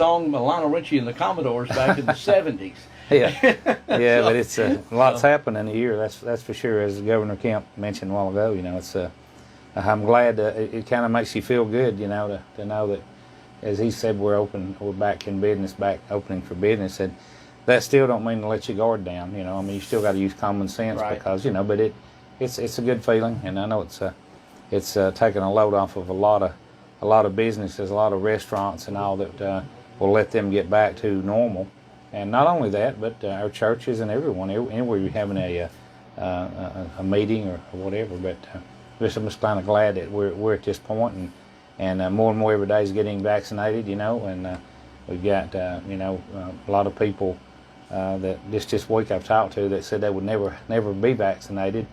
song Lionel Richie and the Commodores back in the 70s. Yeah, yeah, but it's lots happened in a year. That's for sure. As Governor Kemp mentioned a while ago, it's I'm glad it kind of makes you feel good, to know that, as he said, we're back in business, back opening for business. And that still don't mean to let your guard down. You still got to use common sense, right. Because but it's a good feeling, and I know it's taking a load off of a lot of businesses, a lot of restaurants, and all that will let them get back to normal. And not only that, but our churches and everyone, anywhere you're having a meeting or whatever. But I'm just kind of glad that we're at this point, and more and more every day is getting vaccinated, and we've got a lot of people that this week I've talked to that said they would never be vaccinated,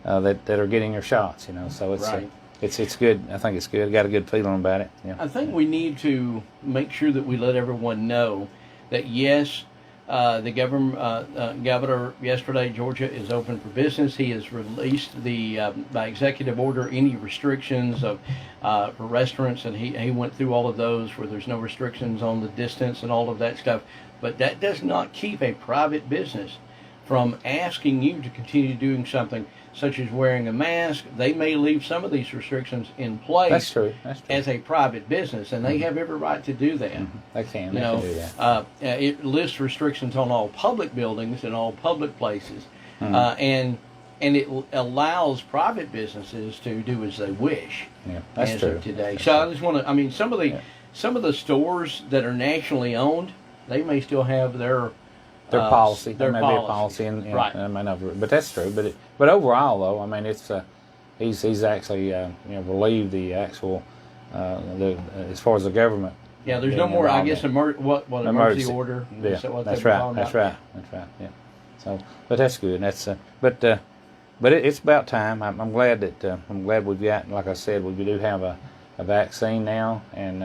that are getting their shots, So it's right. It's good. I think it's good. Got a good feeling about it. Yeah. I think we need to make sure that we let everyone know that yes, the governor yesterday, Georgia, is open for business. He has released by executive order any restrictions for restaurants, and he went through all of those where there's no restrictions on the distance and all of that stuff. But that does not keep a private business from asking you to continue doing something such as wearing a mask. They may leave some of these restrictions in place. That's true. As a private business, and they have every right to do that. Mm-hmm. They can do that. It lists restrictions on all public buildings and all public places, Mm-hmm. and it allows private businesses to do as they wish. Yeah, that's as true. Of today. That's so true. I just want to. Some of the stores that are nationally owned, they may still have their policy. There may be a policy, and right. It may not, but that's true. But overall, though, it's he's actually relieved the actual as far as the government. Yeah, there's no more. I guess emergency order. Yeah, that's right. That's right. Yeah. So, but that's good. That's but it's about time. I'm glad that we've got. Like I said, we do have a vaccine now, and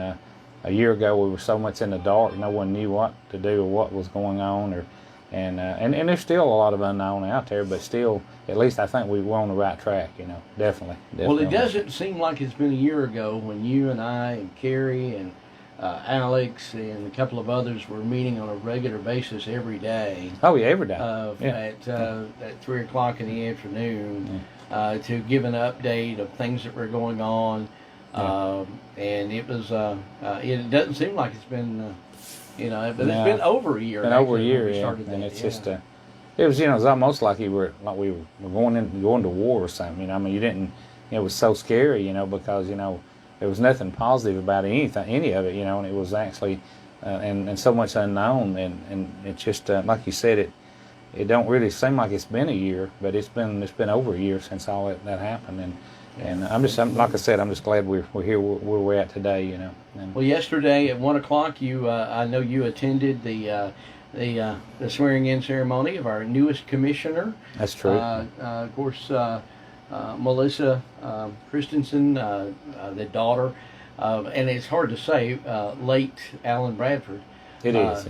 a year ago we were so much in the dark. No one knew what to do or what was going on, and there's still a lot of unknown out there. But still, at least I think we're on the right track. Definitely. Well, it doesn't seem like it's been a year ago when you and I and Carrie and Alex and a couple of others were meeting on a regular basis every day. Oh yeah, every day. At 3 o'clock in the afternoon to give an update of things that were going on. And it was. It doesn't seem like it's been. But it's been over a year. Been over a year, and it's just. It was, it was almost like we were going to war or something. You didn't. It was so scary, because there was nothing positive about any of it, and it was actually, and so much unknown, and it's just like you said, it don't really seem like it's been a year, but it's been over a year since all that happened, and like I said, I'm just glad we're here where we're at today, Well, yesterday at 1 o'clock, I know you attended the swearing-in ceremony of our newest commissioner. That's true. Of course. Melissa Christensen, the daughter, and it's hard to say, late Alan Bradford. It is.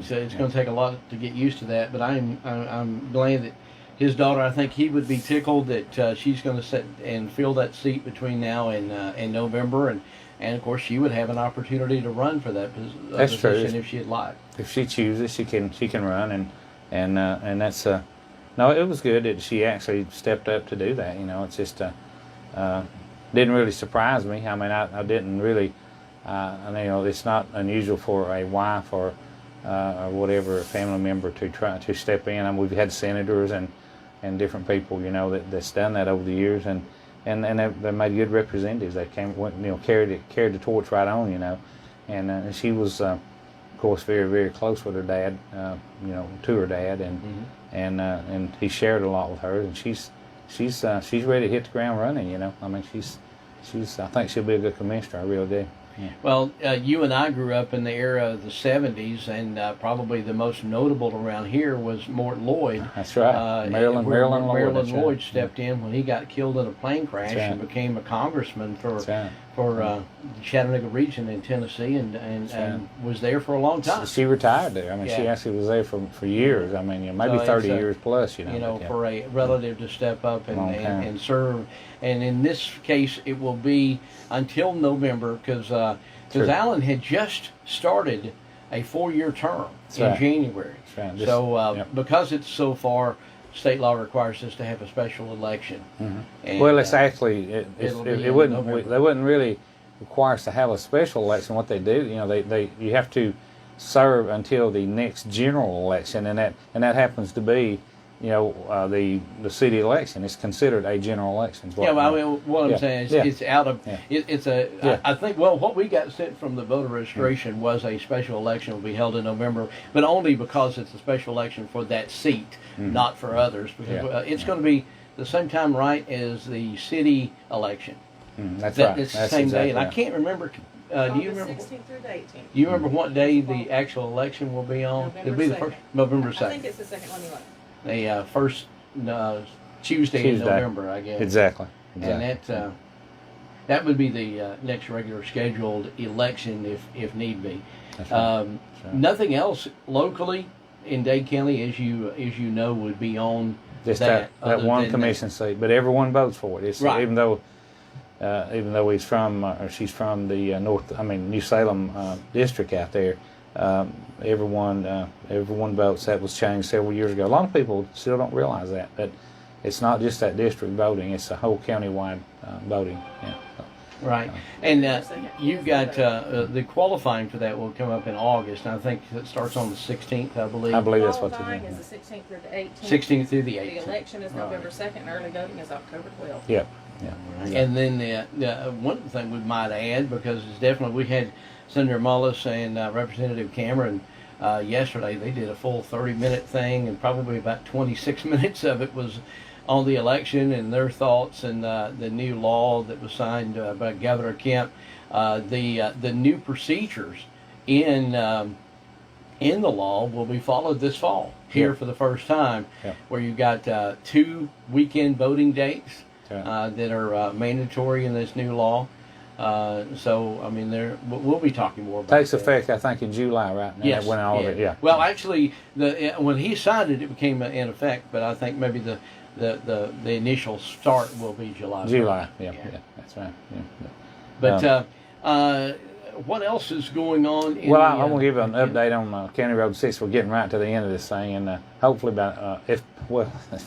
So it's going to take a lot to get used to that. But I'm glad that his daughter. I think he would be tickled that she's going to sit and fill that seat between now and November, and of course she would have an opportunity to run for that position if she'd like. If she chooses, she can run, and that's. No, it was good that she actually stepped up to do that. It's just didn't really surprise me. I didn't really. It's not unusual for a wife or whatever, a family member to try to step in. We've had senators and different people, that's done that over the years, and they made good representatives. They carried the torch right on, and she was. Of course, very, very close with her dad, to her dad, and he shared a lot with her, and she's ready to hit the ground running. I think she'll be a good commissioner. I really do. Yeah. Well, you and I grew up in the era of the 70s, and probably the most notable around here was Morton Lloyd. That's right. Maryland Lloyd stepped in when he got killed in a plane crash and became a congressman for the Chattanooga region in Tennessee, and was there for a long time. She retired there. She actually was there for years. Maybe 30 years plus. For a relative to step up and serve. And in this case, it will be until November, because because True. Allen had just started a 4-year term in right. January. That's right. So Yep. because it's so far, state law requires us to have a special election. And, Well, it's actually it'll be it in wouldn't November. they wouldn't really require us to have a special election. What they do, they you have to serve until the next general election, and that happens to be, the city election. It's considered a general election. Is what- Yeah, well, I mean, what I'm Yeah. saying is Yeah. it's out of Yeah. it's a. Yeah. I think what we got sent from the voter registration was a special election will be held in November, but only because it's a special election for that seat, not for others. Because Yeah. it's going to be the same time, right, as the city election. That's That right. it's the That's same day, exactly and I right. can't remember. Do you August remember? 16th through the 18th. Do you remember what day the actual election will be on? November It'll be the 2nd. first November I think 2nd. it's the second one you want. The first Tuesday in Tuesday. November, I guess. Exactly. And that would be the next regular scheduled election if need be. That's right. That's right. Nothing else locally in Dade County, as you know, would be on Just that that other one than commission seat, but everyone votes for it. It's Right. even though he's from or she's from the New Salem district out there. Everyone votes. That was changed several years ago. A lot of people still don't realize that, but it's not just that district voting; it's the whole county-wide voting. Yeah. Right, and you've got the qualifying for that will come up in August. And I think it starts on the 16th, I believe. I believe that's what they Qualifying do. is the 16th through the 18th. 16th through the The 18th. election is November 2nd, and early voting is October 12th. Yeah. Yeah. And then one thing we might add, because it's definitely, we had Senator Mullis and Representative Cameron yesterday. They did a full 30-minute thing, and probably about 26 minutes of it was on the election and their thoughts and the new law that was signed by Governor Kemp. The new procedures in the law will be followed this fall here Yeah. for the first time, Yeah. where you've got 2 weekend voting dates. Yeah. That are mandatory in this new law. So, I mean, we'll be talking more about Takes that. effect, I think, in July, right? Now, Yes. when all of it, yeah. Well, actually, when he signed it, it became in effect, but I think maybe the initial start will be July. July, yeah, Yeah. that's right. Yeah. But what else is going on? I'm going to give you an update on County Road 6. We're getting right to the end of this thing, and hopefully, if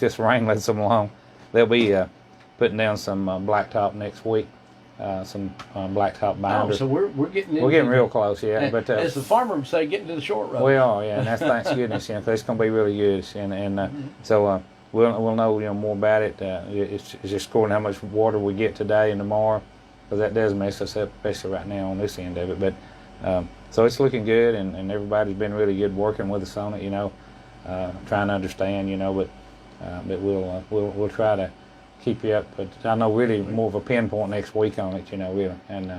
this rain lets them along, they'll be putting down some blacktop next week, some blacktop Oh, binders. so we're getting We're getting real close, yeah. But as the farmer would say, getting to the short road. we are, yeah, and that's thanks goodness, 'cause it's going to be really good, and so we'll know more about it. It's just according to how much water we get today and tomorrow, because that does mess us up, especially right now on this end of it. But so it's looking good, and everybody's been really good working with us on it, trying to understand, but we'll try to keep you up. But I know really more of a pinpoint next week on it, really. And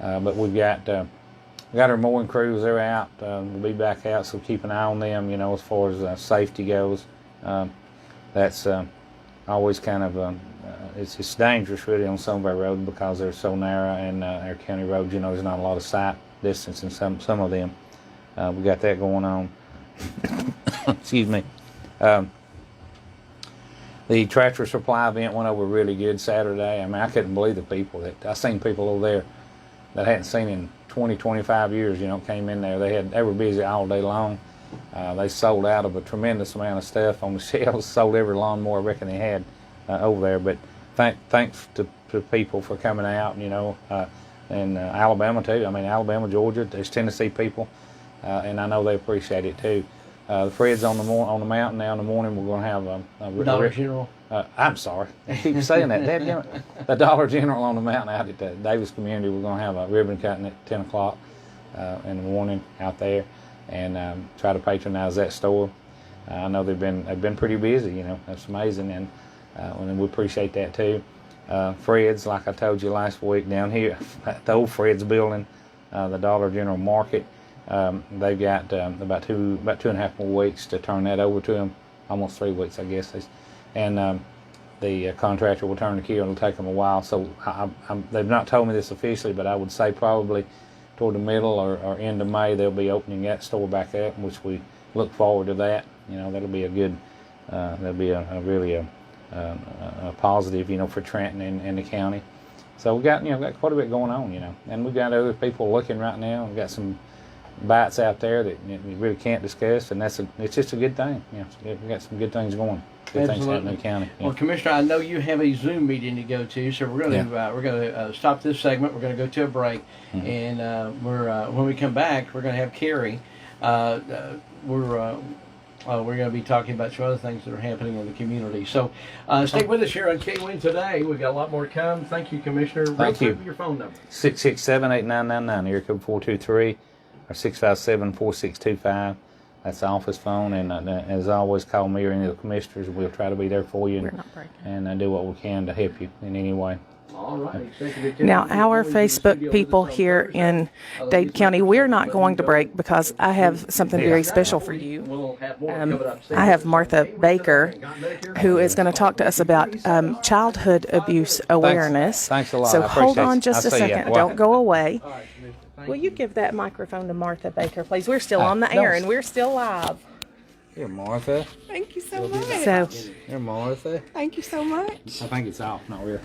but we've got our mowing crews. They're out. We'll be back out, so keep an eye on them. As far as safety goes, that's always kind of it's dangerous really on some of our roads because they're so narrow, and our county roads, there's not a lot of sight distance in some of them. We got that going on. Excuse me. The tractor supply event went over really good Saturday. I mean, I couldn't believe the people I seen people over there that I hadn't seen in 20, 25 years, came in there. They were busy all day long. They sold out of a tremendous amount of stuff on the shelves, sold every lawnmower I reckon they had over there. But thanks to people for coming out, and Alabama too. I mean, Alabama, Georgia, there's Tennessee people, and I know they appreciate it too. The Fred's on the mountain now in the morning. We're going to have a Dollar General. I'm sorry, I keep saying that. The Dollar General on the mountain out at the Davis Community. We're going to have a ribbon cutting at 10 o'clock in the morning out there, and try to patronize that store. I know they've been pretty busy. That's amazing, and we appreciate that too. Fred's, like I told you last week, down here at the old Fred's building, the Dollar General Market. They've got about 2.5 more weeks to turn that over to them. Almost 3 weeks, I guess. And the contractor will turn the key. It'll take them a while. So they've not told me this officially, but I would say probably toward the middle or end of May they'll be opening that store back up, which we look forward to that. That'll be a good. That'll be a really a positive, for Trenton and the county. So we got got quite a bit going on, and we got other people looking right now. We got some bites out there that you really can't discuss, and it's just a good thing. We got some good things going. Good things happening in the county. Yeah. Well, Commissioner, I know you have a Zoom meeting to go to, so we're going to stop this segment. We're going to go to a break, and when we come back, we're going to have Carrie. We're going to be talking about some other things that are happening in the community. So stay with us here on KWN Today. We've got a lot more to come. Thank you, Commissioner. Thank you. Your phone number. 667-8999, area code 423, or 657-4625. That's the office phone. And as always, call me or any of the commissioners. We'll try to be there for you and do what we can to help you in any way. All right. Now, our Facebook people here in Dade County, we're not going to break because I have something very special for you. I have Martha Baker, who is going to talk to us about childhood abuse awareness. Thanks a lot. So I hold appreciate on you. just I'll a see ya. second. Well, Don't go away. Will you give that microphone to Martha Baker, please? We're still on the air and we're still live. Here, Martha. Thank you so much. So, Here, Martha. Thank you so much. I think it's off, not really.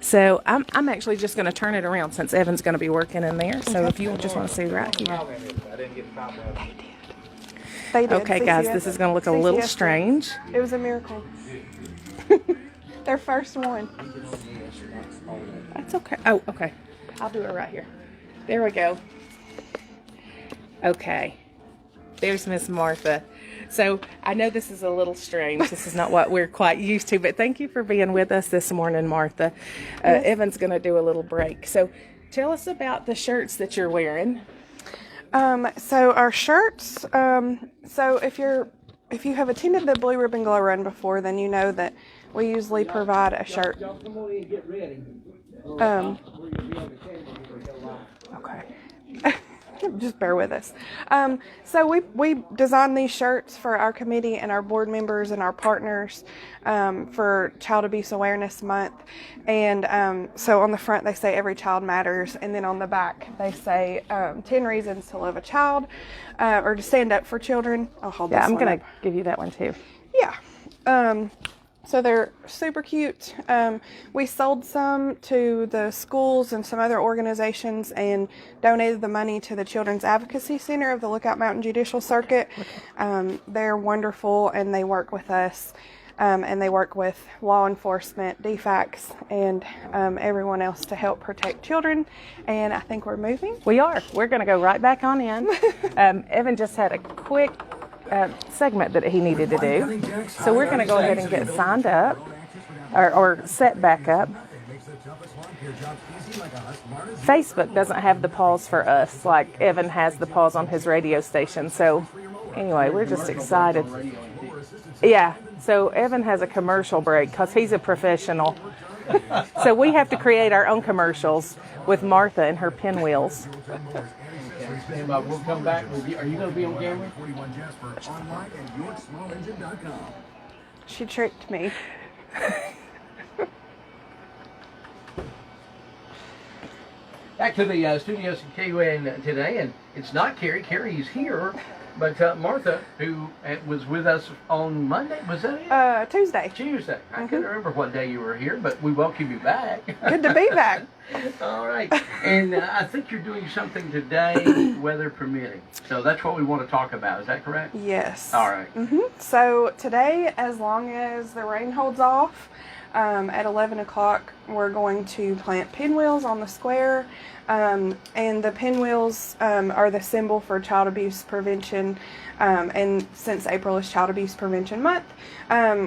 so I'm actually just going to turn it around since Evan's going to be working in there. So if you just want to see right here. They did. Okay, guys, this is going to look a little strange. It was a miracle. Their first one. That's okay. Oh, okay. I'll do it right here. There we go. Okay. There's Miss Martha. So I know this is a little strange. This is not what we're quite used to, but thank you for being with us this morning, Martha. Evan's going to do a little break. So tell us about the shirts that you're wearing. So our shirts. So if you have attended the Blue Ribbon Glow Run before, then you know that we usually provide a shirt. Okay. Just bear with us. So we designed these shirts for our committee and our board members and our partners for Child Abuse Awareness Month. And so on the front they say every child matters, and then on the back they say 10 reasons to love a child or to stand up for children. I'll hold this I'm one going to up. give you that one too. Yeah. So they're super cute. We sold some to the schools and some other organizations and donated the money to the Children's Advocacy Center of the Lookout Mountain Judicial Circuit. They're wonderful, and they work with us, and they work with law enforcement, DFACS, and everyone else to help protect children. And I think we're moving. We are. We're going to go right back on in. Evan just had a quick segment that he needed to do. So we're going to go ahead and get signed up or set back up. Facebook doesn't have the pause for us like Evan has the pause on his radio station. So anyway, we're just excited. Yeah, so Evan has a commercial break because he's a professional. So we have to create our own commercials with Martha and her pinwheels. And we'll come back with you. Are you going to be on camera? She tricked me. Back to the studios in KWN today, and it's not Carrie. Carrie's here, but Martha, who was with us on Monday, was that it? Tuesday. Tuesday. I couldn't remember what day you were here, but we welcome you back. Good to be back. All right. And I think you're doing something today, weather permitting. So that's what we want to talk about. Is that correct? Yes. All right. So today, as long as the rain holds off, at 11 o'clock, we're going to plant pinwheels on the square. And the pinwheels are the symbol for child abuse prevention. And since April is Child Abuse Prevention Month,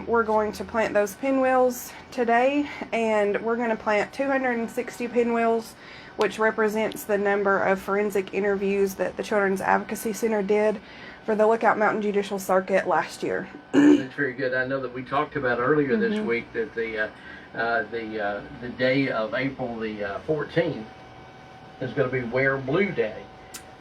we're going to plant those pinwheels today. And we're going to plant 260 pinwheels, which represents the number of forensic interviews that the Children's Advocacy Center did for the Lookout Mountain Judicial Circuit last year. That's very good. I know that we talked about earlier this week that the day of April the 14th is going to be Wear Blue Day,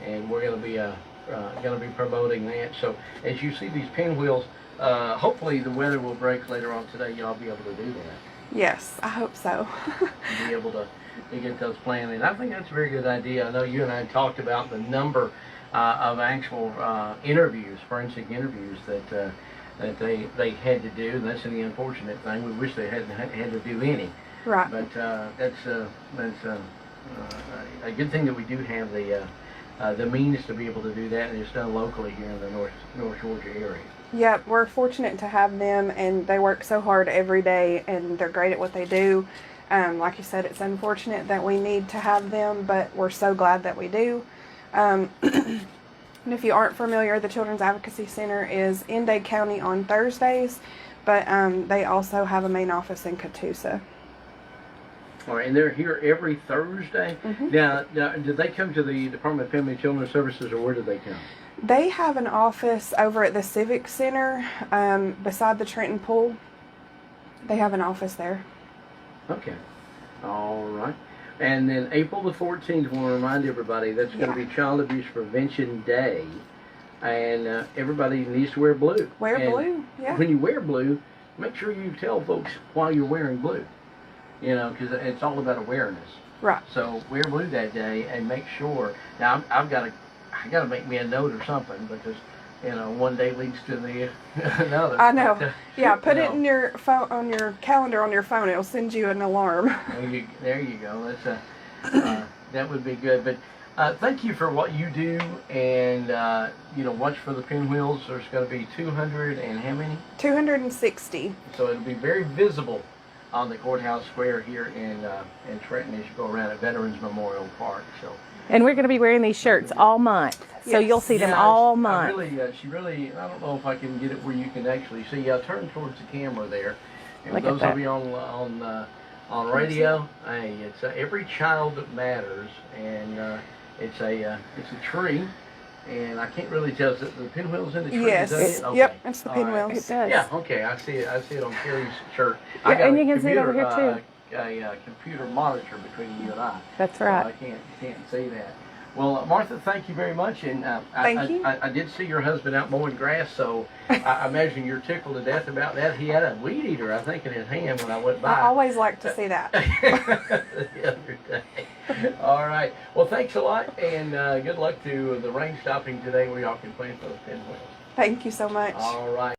and we're going to be promoting that. So as you see these pinwheels, hopefully the weather will break later on today. Y'all be able to do that. Yes, I hope so. Be able to get those planted. And I think that's a very good idea. I know you and I talked about the number of actual interviews, forensic interviews that that they had to do, and that's the unfortunate thing. We wish they hadn't had to do any. Right. But that's a good thing that we do have the means to be able to do that, and it's done locally here in the North Georgia area. Yep, we're fortunate to have them, and they work so hard every day, and they're great at what they do. Like you said, it's unfortunate that we need to have them, but we're so glad that we do. And if you aren't familiar, the Children's Advocacy Center is in Dade County on Thursdays, but they also have a main office in Catoosa. All right, and they're here every Thursday. Mhm. Now, did they come to the Department of Family and Children's Services, or where did they come? They have an office over at the Civic Center beside the Trenton Pool. They have an office there. Okay. All right. And then April the 14th, I want to remind everybody, that's going to be Child Abuse Prevention Day. And everybody needs to wear blue. Wear And blue, yeah. When you wear blue, make sure you tell folks why you're wearing blue. You know, because it's all about awareness. Right. So wear blue that day and make sure. Now, I got to make me a note or something, because, you know, one day leads to the another. I know. But, Yeah, put you it know. in your phone, on your calendar on your phone. It'll send you an alarm. There you go. That's that would be good. But thank you for what you do, and you know, watch for the pinwheels. There's going to be 200 and how many? 260. So it'll be very visible on the courthouse square here in Trenton as you go around at Veterans Memorial Park. So. And we're going to be wearing these shirts all month. So Yes. you'll see them Yeah, all month. She really, I don't know if I can get it where you can actually see. Turn towards the camera there. And Look at those that. will be on radio. Hey, it's every child that matters, and it's a tree, and I can't really tell. Is it the pinwheels in the tree? Yes. Is that it? Okay. Yep, it's the All right. pinwheels. It does. Yeah. Okay. I see it. I see it on Carrie's shirt. Yeah, I got and a you can see it over computer, here, a computer monitor between you and I. That's So right. I can't see that. Well, Martha, thank you very much. And Thank you. I did see your husband out mowing grass, so I imagine you're tickled to death about that. He had a weed eater, I think, in his hand when I went by. I always like to see that. The other day. All right. Well, thanks a lot, and good luck to the rain stopping today where y'all can play for the pinwheels. Thank you so much. All right.